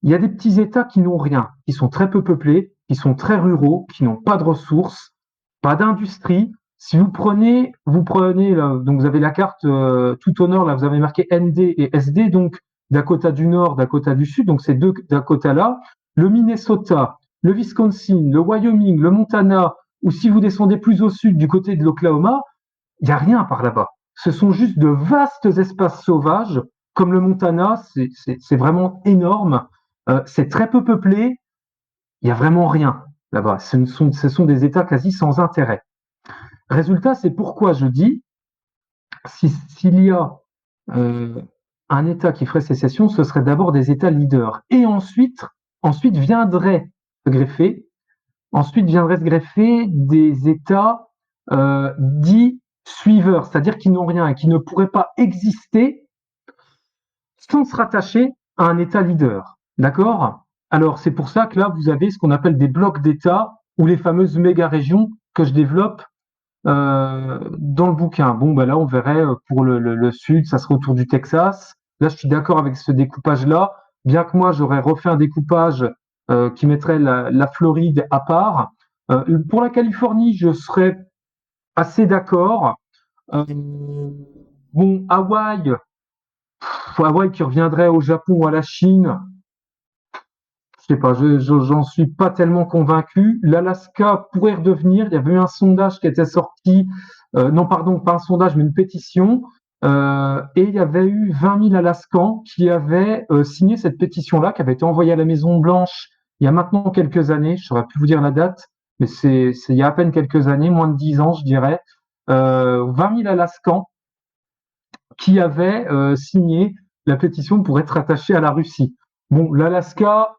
il y a des petits États qui n'ont rien, qui sont très peu peuplés, qui sont très ruraux, qui n'ont pas de ressources, pas d'industrie. Si vous prenez là, donc vous avez la carte tout au nord, là vous avez marqué ND et SD, donc Dakota du Nord, Dakota du Sud, donc ces deux Dakota-là, le Minnesota, le Wisconsin, le Wyoming, le Montana, ou si vous descendez plus au sud du côté de l'Oklahoma, il n'y a rien par là-bas. Ce sont juste de vastes espaces sauvages, comme le Montana, c'est vraiment énorme, c'est très peu peuplé, il n'y a vraiment rien là-bas. Ce sont des États quasi sans intérêt. Résultat, c'est pourquoi je dis, s'il y a euh, un État qui ferait sécession, ce serait d'abord des États leaders. Et ensuite viendraient se greffer des États dits suiveurs, c'est-à-dire qui n'ont rien et qui ne pourraient pas exister sans se rattacher à un État leader. D'accord? Alors, c'est pour ça que là, vous avez ce qu'on appelle des blocs d'États ou les fameuses méga-régions que je développe dans le bouquin. Bon, ben là, on verrait pour le sud, ça serait autour du Texas. Là, je suis d'accord avec ce découpage-là, bien que moi, j'aurais refait un découpage qui mettrait la Floride à part. Pour la Californie, je serais assez d'accord. Euh, bon, Hawaï qui reviendrait au Japon ou à la Chine, je sais pas, j'en suis pas tellement convaincu. L'Alaska pourrait redevenir. Il y avait eu un sondage qui était sorti, non, pardon, pas un sondage, mais une pétition. Et il y avait eu 20 000 Alaskans qui avaient signé cette pétition-là, qui avait été envoyée à la Maison Blanche il y a maintenant quelques années. Je saurais plus vous dire la date, mais c'est il y a à peine quelques années, moins de 10 ans, je dirais. 20 000 Alaskans qui avaient signé la pétition pour être attaché à la Russie. Bon, l'Alaska,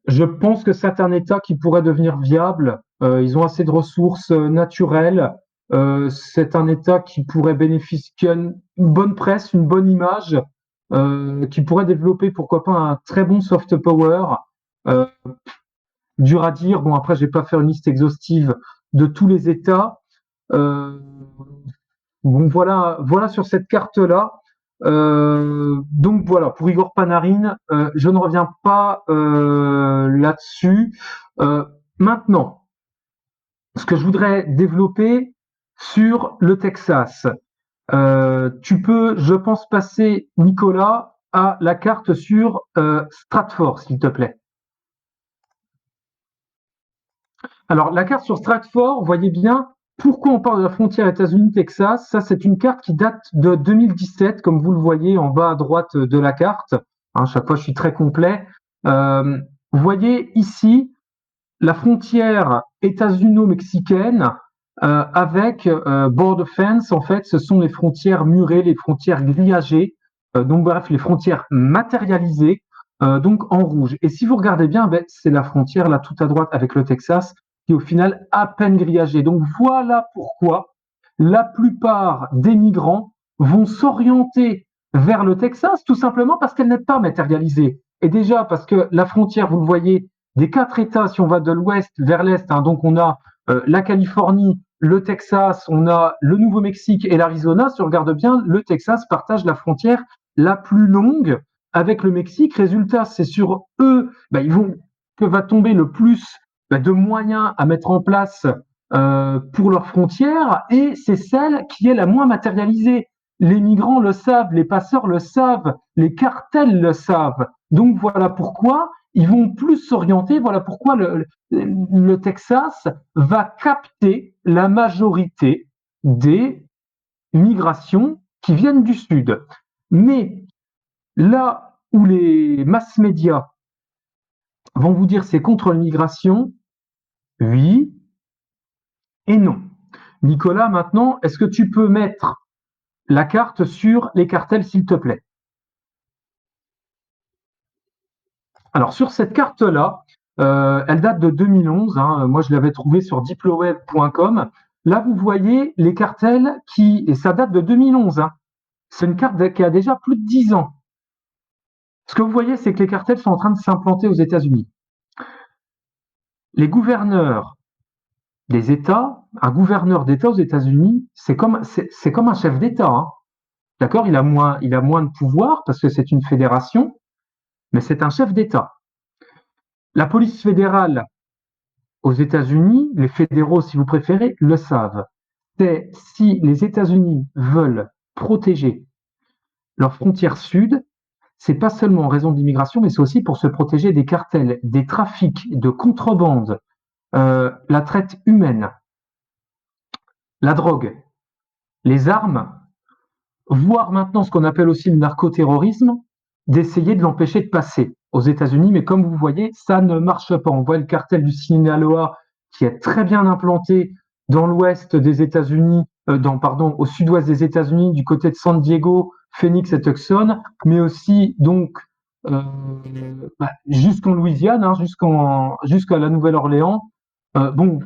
je pense que c'est un État qui pourrait devenir viable. Ils ont assez de ressources naturelles. C'est un État qui pourrait bénéficier, qui a une bonne presse, une bonne image, qui pourrait développer, pourquoi pas, un très bon soft power. Euh, Dur à dire. Bon, après, je vais pas faire une liste exhaustive de tous les États. Euh, bon, voilà sur cette carte-là. Donc voilà, pour Igor Panarin, je ne reviens pas là-dessus. Maintenant, ce que je voudrais développer sur le Texas, tu peux, je pense, passer, Nicolas, à la carte sur Stratford, s'il te plaît. Alors, la carte sur Stratford, vous voyez bien pourquoi on parle de la frontière États-Unis-Texas. Ça, c'est une carte qui date de 2017, comme vous le voyez en bas à droite de la carte. Hein, chaque fois, je suis très complet. Vous voyez ici la frontière états-uno-mexicaine avec border fence. En fait, ce sont les frontières murées, les frontières grillagées. Donc, bref, les frontières matérialisées, donc en rouge. Et si vous regardez bien, ben, c'est la frontière là tout à droite avec le Texas qui est au final à peine grillagée. Donc voilà pourquoi la plupart des migrants vont s'orienter vers le Texas, tout simplement parce qu'elle n'est pas matérialisée. Et déjà parce que la frontière, vous le voyez, des 4 États, si on va de l'ouest vers l'est, hein, donc on a la Californie, le Texas, on a le Nouveau-Mexique et l'Arizona. Si on regarde bien, le Texas partage la frontière la plus longue avec le Mexique. Résultat, c'est sur eux que va tomber le plus de moyens à mettre en place pour leurs frontières, et c'est celle qui est la moins matérialisée. Les migrants le savent, les passeurs le savent, les cartels le savent. Donc voilà pourquoi ils vont plus s'orienter. Voilà pourquoi le Texas va capter la majorité des migrations qui viennent du sud. Mais là où les mass médias vont vous dire c'est contre l'immigration, oui et non. Nicolas, maintenant, est-ce que tu peux mettre la carte sur les cartels, s'il te plaît? Alors, sur cette carte-là, elle date de 2011. Hein, moi, je l'avais trouvée sur diploweb.com. Là, vous voyez les cartels et ça date de 2011. Hein. C'est une carte qui a déjà plus de 10 ans. Ce que vous voyez, c'est que les cartels sont en train de s'implanter aux États-Unis. Les gouverneurs des États, un gouverneur d'État aux États-Unis, c'est comme un chef d'État. Hein. D'accord, il a moins de pouvoir parce que c'est une fédération, mais c'est un chef d'État. La police fédérale aux États-Unis, les fédéraux, si vous préférez, le savent. C'est si les États-Unis veulent protéger leurs frontières sud, c'est pas seulement en raison d'immigration, mais c'est aussi pour se protéger des cartels, des trafics, de contrebande, la traite humaine, la drogue, les armes, voire maintenant ce qu'on appelle aussi le narcoterrorisme, d'essayer de l'empêcher de passer aux États-Unis. Mais comme vous voyez, ça ne marche pas. On voit le cartel du Sinaloa qui est très bien implanté dans l'ouest des États-Unis, au sud-ouest des États-Unis, du côté de San Diego, Phoenix et Tucson, mais aussi donc jusqu'en Louisiane, hein, jusqu'à la Nouvelle-Orléans. Bon,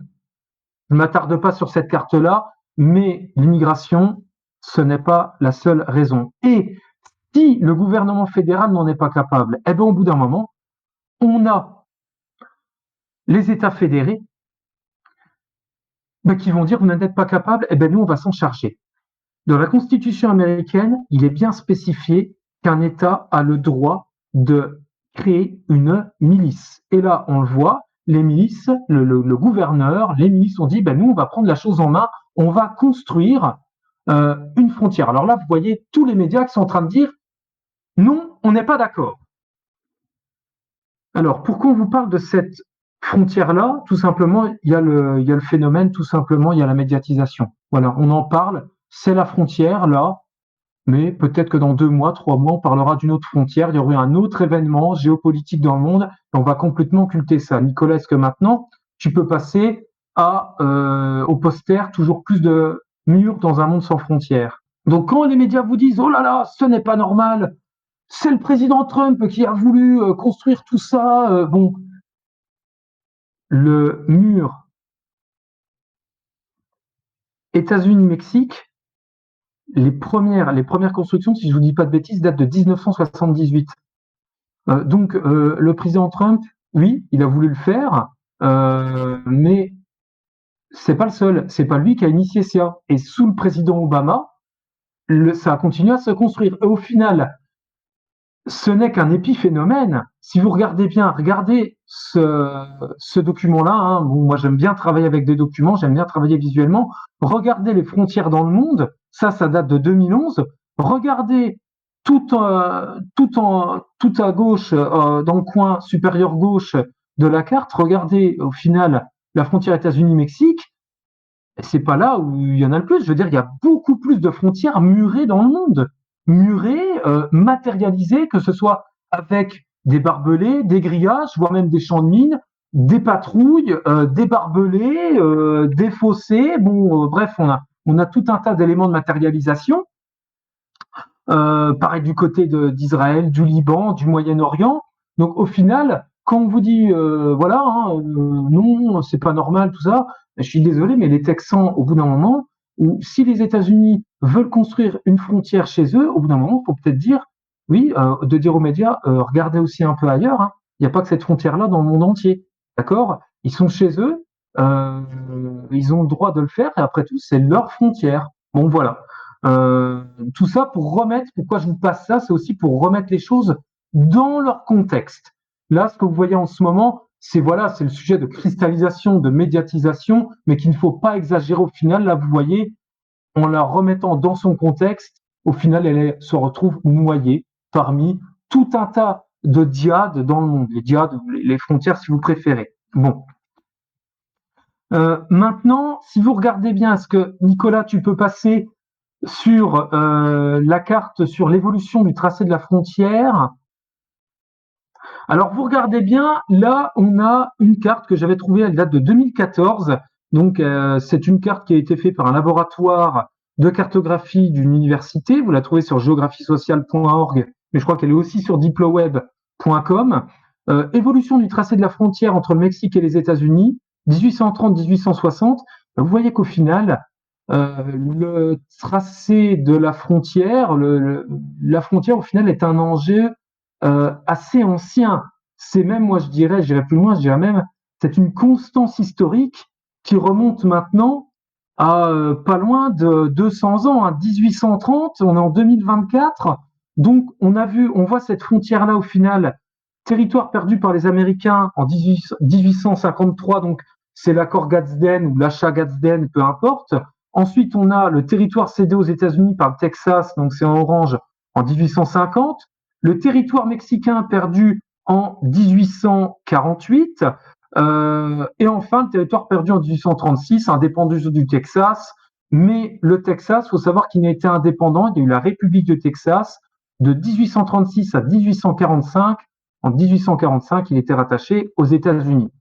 je ne m'attarde pas sur cette carte-là, mais l'immigration, ce n'est pas la seule raison. Et si le gouvernement fédéral n'en est pas capable, eh bien, au bout d'un moment, on a les États fédérés qui vont dire vous n'êtes pas capable, eh bien, nous, on va s'en charger. Dans la Constitution américaine, il est bien spécifié qu'un État a le droit de créer une milice. Et là, on le voit, les milices, le gouverneur, les milices ont dit, ben, nous, on va prendre la chose en main, on va construire une frontière. Alors là, vous voyez tous les médias qui sont en train de dire, non, on n'est pas d'accord. Alors, pourquoi on vous parle de cette frontière-là? Tout simplement, il y a le phénomène, tout simplement, il y a la médiatisation. Voilà, on en parle, c'est la frontière, là, mais peut-être que dans 2 mois, 3 mois, on parlera d'une autre frontière, il y aura un autre événement géopolitique dans le monde, et on va complètement occulter ça. Nicolas, est-ce que maintenant, tu peux passer au poster toujours plus de murs dans un monde sans frontières? Donc quand les médias vous disent « Oh là là, ce n'est pas normal, c'est le président Trump qui a voulu construire tout ça », bon, le mur États-Unis-Mexique, les premières constructions, si je ne vous dis pas de bêtises, datent de 1978. Donc, le président Trump, oui, il a voulu le faire, mais c'est pas le seul. C'est pas lui qui a initié ça. Et sous le président Obama, ça a continué à se construire. Et au final, ce n'est qu'un épiphénomène. Si vous regardez bien, regardez ce document-là. Hein. Bon, moi, j'aime bien travailler avec des documents, j'aime bien travailler visuellement. Regardez les frontières dans le monde. Ça date de 2011. Regardez tout à gauche, dans le coin supérieur gauche de la carte. Regardez au final la frontière États-Unis-Mexique. C'est pas là où il y en a le plus. Je veux dire, il y a beaucoup plus de frontières murées dans le monde, murées, matérialisées, que ce soit avec des barbelés, des grillages, voire même des champs de mines, des patrouilles, des barbelés, des fossés. Bon, bref, on a tout un tas d'éléments de matérialisation. Pareil du côté d'Israël, du Liban, du Moyen-Orient. Donc au final, quand on vous dit voilà, hein, non, c'est pas normal, tout ça, je suis désolé, mais les Texans, au bout d'un moment, ou si les États-Unis veulent construire une frontière chez eux, au bout d'un moment, il faut peut-être dire, oui, de dire aux médias, regardez aussi un peu ailleurs. Hein. Il n'y a pas que cette frontière-là dans le monde entier, d'accord? Ils sont chez eux, ils ont le droit de le faire, et après tout, c'est leur frontière. Bon, voilà. Tout ça pour remettre, pourquoi je vous passe ça, c'est aussi pour remettre les choses dans leur contexte. Là, ce que vous voyez en ce moment, c'est le sujet de cristallisation, de médiatisation, mais qu'il ne faut pas exagérer au final. Là, vous voyez, en la remettant dans son contexte, au final, se retrouve noyée parmi tout un tas de dyades dans le monde, les dyades, les frontières si vous préférez. Bon. Maintenant, si vous regardez bien, est-ce que Nicolas, tu peux passer sur la carte sur l'évolution du tracé de la frontière? Alors, vous regardez bien, là, on a une carte que j'avais trouvée, elle date de 2014. Donc, c'est une carte qui a été faite par un laboratoire de cartographie d'une université. Vous la trouvez sur géographiesociale.org, mais je crois qu'elle est aussi sur diploweb.com. Évolution du tracé de la frontière entre le Mexique et les États-Unis, 1830-1860. Vous voyez qu'au final, le tracé de la frontière, la frontière, au final, est un enjeu assez ancien. C'est même, moi j'irais plus loin, je dirais même, c'est une constance historique qui remonte maintenant à pas loin de 200 ans, à 1830, on est en 2024. Donc on voit cette frontière-là au final, territoire perdu par les Américains en 1853, donc c'est l'accord Gadsden ou l'achat Gadsden, peu importe. Ensuite, on a le territoire cédé aux États-Unis par le Texas, donc c'est en orange, en 1850. Le territoire mexicain perdu en 1848. Et enfin, le territoire perdu en 1836, indépendance du Texas. Mais le Texas, il faut savoir qu'il n'a été indépendant. Il y a eu la République de Texas de 1836 à 1845. En 1845, il était rattaché aux États-Unis.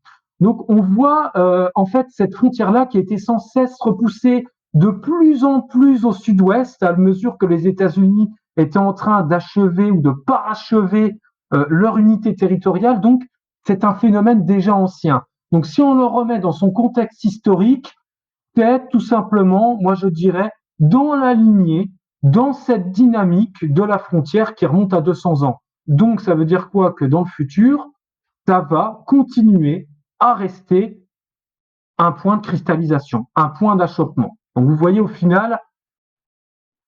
Donc, on voit en fait cette frontière-là qui a été sans cesse repoussée de plus en plus au sud-ouest à mesure que les États-Unis étaient en train d'achever ou de parachever leur unité territoriale. Donc, c'est un phénomène déjà ancien. Donc, si on le remet dans son contexte historique, c'est tout simplement, moi je dirais, dans la lignée, dans cette dynamique de la frontière qui remonte à 200 ans. Donc, ça veut dire quoi? Que dans le futur, ça va continuer à rester un point de cristallisation, un point d'achoppement. Donc, vous voyez, au final,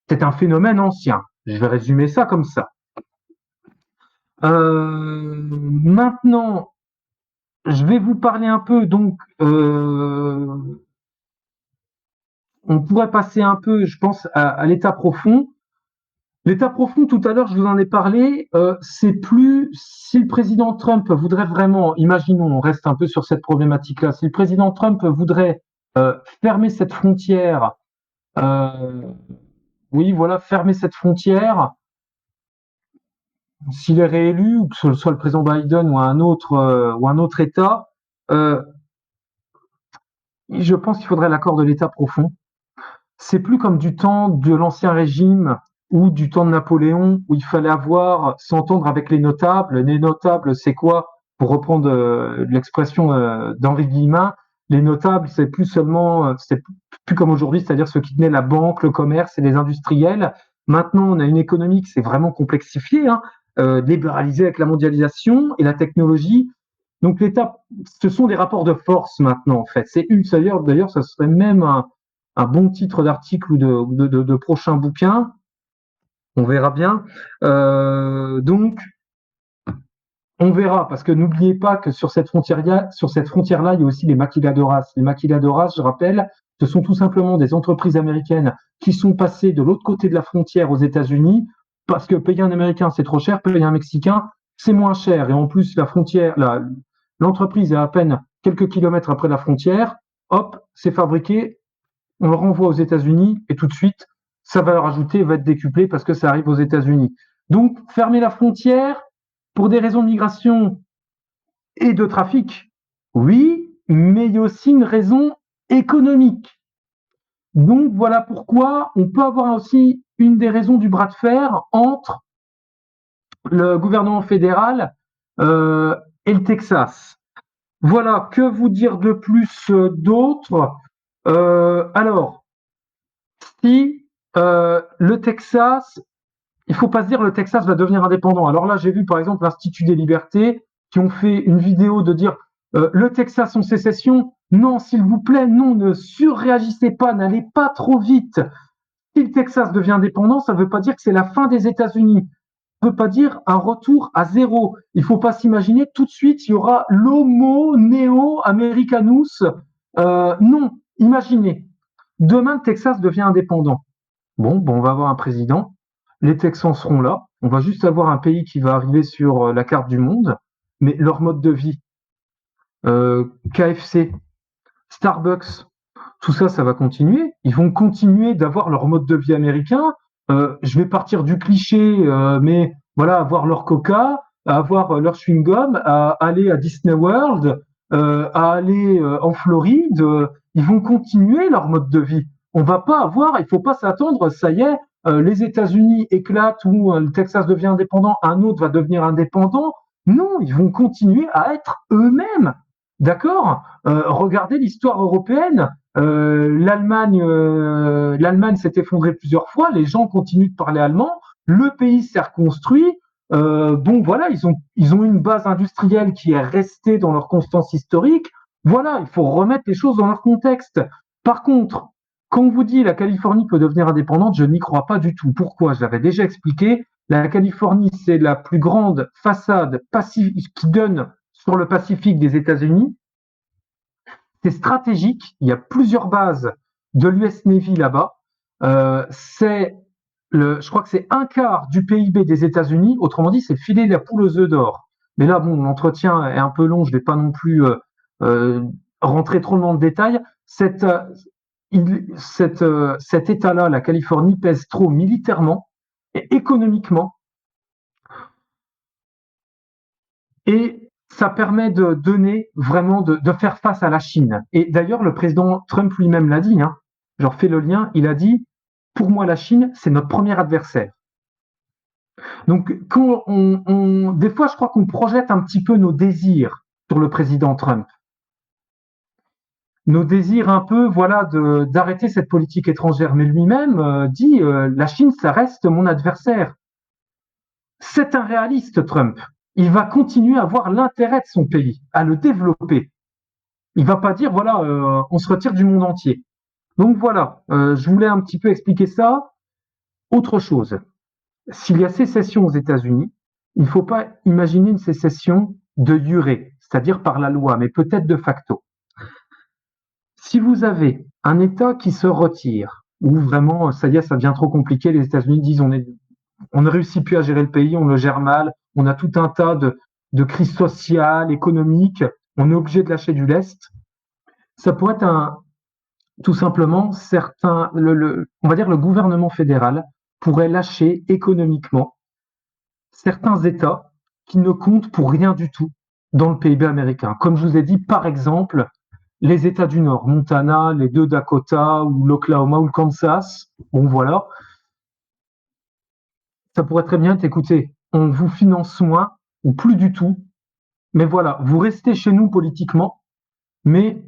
c'est un phénomène ancien. Je vais résumer ça comme ça. Maintenant, je vais vous parler un peu, donc, on pourrait passer un peu, je pense, à l'état profond. L'état profond, tout à l'heure, je vous en ai parlé, c'est plus si le président Trump voudrait vraiment, imaginons, on reste un peu sur cette problématique-là, si le président Trump voudrait fermer cette frontière, euh, oui, voilà, fermer cette frontière, s'il est réélu, ou que ce soit le président Biden ou un autre État, euh, je pense qu'il faudrait l'accord de l'État profond. C'est plus comme du temps de l'Ancien Régime ou du temps de Napoléon où il fallait s'entendre avec les notables. Les notables, c'est quoi? Pour reprendre l'expression d'Henri Guillemin, les notables, c'est plus comme aujourd'hui, c'est-à-dire ceux qui tenaient la banque, le commerce et les industriels. Maintenant, on a une économie qui s'est vraiment complexifiée, hein, libéralisée avec la mondialisation et la technologie. Donc l'État, ce sont des rapports de force maintenant, en fait. D'ailleurs, ça serait même un bon titre d'article ou de prochain bouquin. On verra bien. Donc, on verra, parce que n'oubliez pas que sur cette frontière-là, il y a aussi les maquiladoras. Les maquiladoras, je rappelle, ce sont tout simplement des entreprises américaines qui sont passées de l'autre côté de la frontière aux États-Unis, parce que payer un Américain, c'est trop cher, payer un Mexicain, c'est moins cher. Et en plus, l'entreprise est à peine quelques kilomètres après la frontière, hop, c'est fabriqué, on le renvoie aux États-Unis et tout de suite, sa valeur ajoutée va être décuplée parce que ça arrive aux États-Unis. Donc, fermer la frontière pour des raisons de migration et de trafic, oui, mais il y a aussi une raison économique. Donc, voilà pourquoi on peut avoir aussi une des raisons du bras de fer entre le gouvernement fédéral et le Texas. Voilà, que vous dire de plus d'autre? Alors, si le Texas, il faut pas se dire le Texas va devenir indépendant. Alors là, j'ai vu par exemple l'Institut des libertés qui ont fait une vidéo de dire le Texas en sécession. Non, s'il vous plaît, non, ne surréagissez pas, n'allez pas trop vite. Si le Texas devient indépendant, ça ne veut pas dire que c'est la fin des États-Unis. Ça ne veut pas dire un retour à zéro. Il ne faut pas s'imaginer tout de suite il y aura l'homo neo americanus. Non, imaginez. Demain, le Texas devient indépendant. Bon, on va avoir un président. les Texans seront là. On va juste avoir un pays qui va arriver sur la carte du monde, mais leur mode de vie, KFC, Starbucks, tout ça, ça va continuer. Ils vont continuer d'avoir leur mode de vie américain. Je vais partir du cliché, mais voilà, avoir leur coca, avoir leur chewing-gum, à aller à Disney World, à aller en Floride. Ils vont continuer leur mode de vie. On va pas avoir, il faut pas s'attendre, ça y est, les États-Unis éclatent ou le Texas devient indépendant, un autre va devenir indépendant. Non, ils vont continuer à être eux-mêmes. D'accord. Regardez l'histoire européenne. L'Allemagne s'est effondrée plusieurs fois. Les gens continuent de parler allemand. Le pays s'est reconstruit. Bon, voilà, ils ont une base industrielle qui est restée dans leur constance historique. Voilà, il faut remettre les choses dans leur contexte. Par contre, quand on vous dit la Californie peut devenir indépendante, je n'y crois pas du tout. Pourquoi? Je l'avais déjà expliqué. La Californie, c'est la plus grande façade pacifique qui donne sur le Pacifique des États-Unis. C'est stratégique. Il y a plusieurs bases de l'US Navy là-bas. Je crois que c'est un quart du PIB des États-Unis. Autrement dit, c'est filer la poule aux œufs d'or. Mais là, bon, l'entretien est un peu long. Je ne vais pas non plus rentrer trop dans le détail. Cet État-là, la Californie, pèse trop militairement et économiquement. Et ça permet de donner vraiment, de faire face à la Chine. Et d'ailleurs, le président Trump lui-même l'a dit, hein, je refais le lien, il a dit, pour moi, la Chine, c'est notre premier adversaire. Donc, des fois, je crois qu'on projette un petit peu nos désirs sur le président Trump. Nos désirs un peu, voilà, d'arrêter cette politique étrangère. Mais lui-même dit, la Chine, ça reste mon adversaire. C'est un réaliste, Trump. Il va continuer à avoir l'intérêt de son pays, à le développer. Il va pas dire, voilà, on se retire du monde entier. Donc voilà, je voulais un petit peu expliquer ça. Autre chose, s'il y a sécession aux États-Unis, il ne faut pas imaginer une sécession de jure, c'est-à-dire par la loi, mais peut-être de facto. Si vous avez un État qui se retire, ou vraiment, ça y est, ça devient trop compliqué, les États-Unis disent on ne réussit plus à gérer le pays, on le gère mal, on a tout un tas de crises sociales, économiques, on est obligé de lâcher du lest. Ça pourrait être tout simplement on va dire le gouvernement fédéral pourrait lâcher économiquement certains États qui ne comptent pour rien du tout dans le PIB américain. Comme je vous ai dit, par exemple, les États du Nord, Montana, les deux Dakota, ou l'Oklahoma, ou le Kansas, bon voilà, ça pourrait très bien être, écoutez, on vous finance moins, ou plus du tout, mais voilà, vous restez chez nous politiquement, mais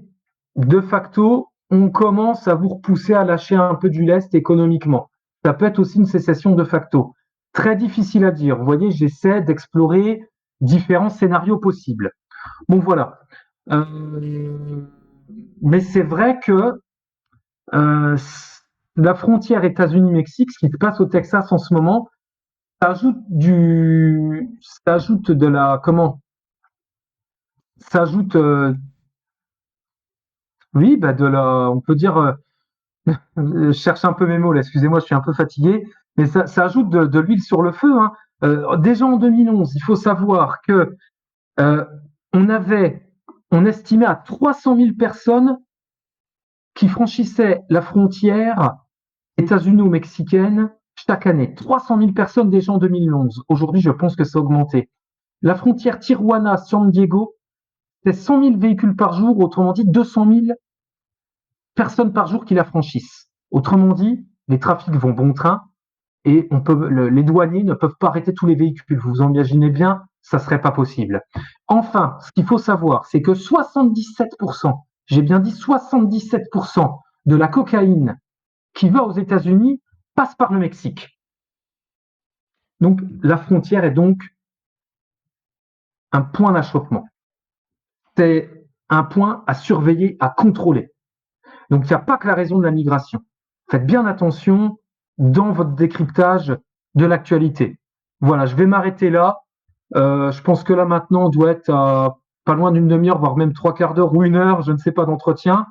de facto, on commence à vous repousser à lâcher un peu du lest économiquement. Ça peut être aussi une sécession de facto. Très difficile à dire. Vous voyez, j'essaie d'explorer différents scénarios possibles. Bon, voilà. Mais c'est vrai que la frontière États-Unis-Mexique, ce qui se passe au Texas en ce moment, ça ajoute de la, comment? Ça ajoute, oui, bah on peut dire, je cherche un peu mes mots là, excusez-moi, je suis un peu fatigué, mais ça ajoute de l'huile sur le feu, hein. Déjà en 2011, il faut savoir que euh, on estimait à 300 000 personnes qui franchissaient la frontière états-uno-mexicaine chaque année. 300 000 personnes déjà en 2011. Aujourd'hui, je pense que ça a augmenté. La frontière Tijuana-San Diego, c'est 100 000 véhicules par jour, autrement dit 200 000 personnes par jour qui la franchissent. Autrement dit, les trafics vont bon train et les douaniers ne peuvent pas arrêter tous les véhicules. Vous imaginez bien, ça serait pas possible. Enfin, ce qu'il faut savoir, c'est que 77%, j'ai bien dit 77% de la cocaïne qui va aux États-Unis passe par le Mexique. Donc, la frontière est donc un point d'achoppement. C'est un point à surveiller, à contrôler. Donc, il n'y a pas que la raison de la migration. Faites bien attention dans votre décryptage de l'actualité. Voilà, je vais m'arrêter là. Je pense que là, maintenant, on doit être à pas loin d'une demi-heure, voire même 3/4 d'heure ou 1 heure, je ne sais pas, d'entretien.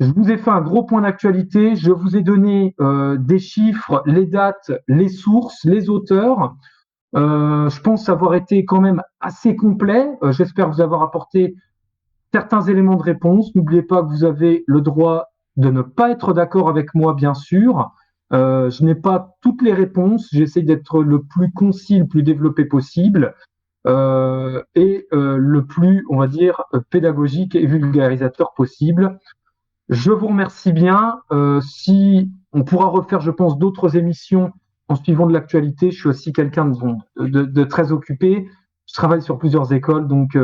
Je vous ai fait un gros point d'actualité. Je vous ai donné des chiffres, les dates, les sources, les auteurs. Je pense avoir été quand même assez complet. J'espère vous avoir apporté certains éléments de réponse. N'oubliez pas que vous avez le droit de ne pas être d'accord avec moi, bien sûr. Je n'ai pas toutes les réponses. J'essaie d'être le plus concis, le plus développé possible et le plus, on va dire, pédagogique et vulgarisateur possible. Je vous remercie bien. Si on pourra refaire, je pense, d'autres émissions en suivant de l'actualité. Je suis aussi quelqu'un de très occupé. Je travaille sur plusieurs écoles, donc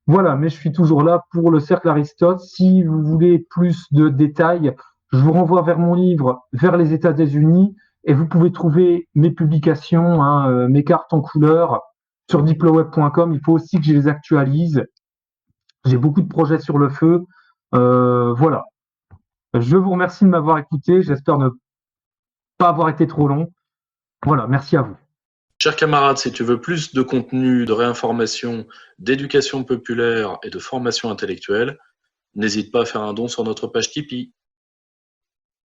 voilà. Mais je suis toujours là pour le Cercle Aristote. Si vous voulez plus de détails, je vous renvoie vers mon livre Vers les États-Unis et vous pouvez trouver mes publications, hein, mes cartes en couleur sur diploweb.com. Il faut aussi que je les actualise. J'ai beaucoup de projets sur le feu. Voilà. Je vous remercie de m'avoir écouté. J'espère ne pas avoir été trop long. Voilà, merci à vous. Chers camarades, si tu veux plus de contenu, de réinformation, d'éducation populaire et de formation intellectuelle, n'hésite pas à faire un don sur notre page Tipeee.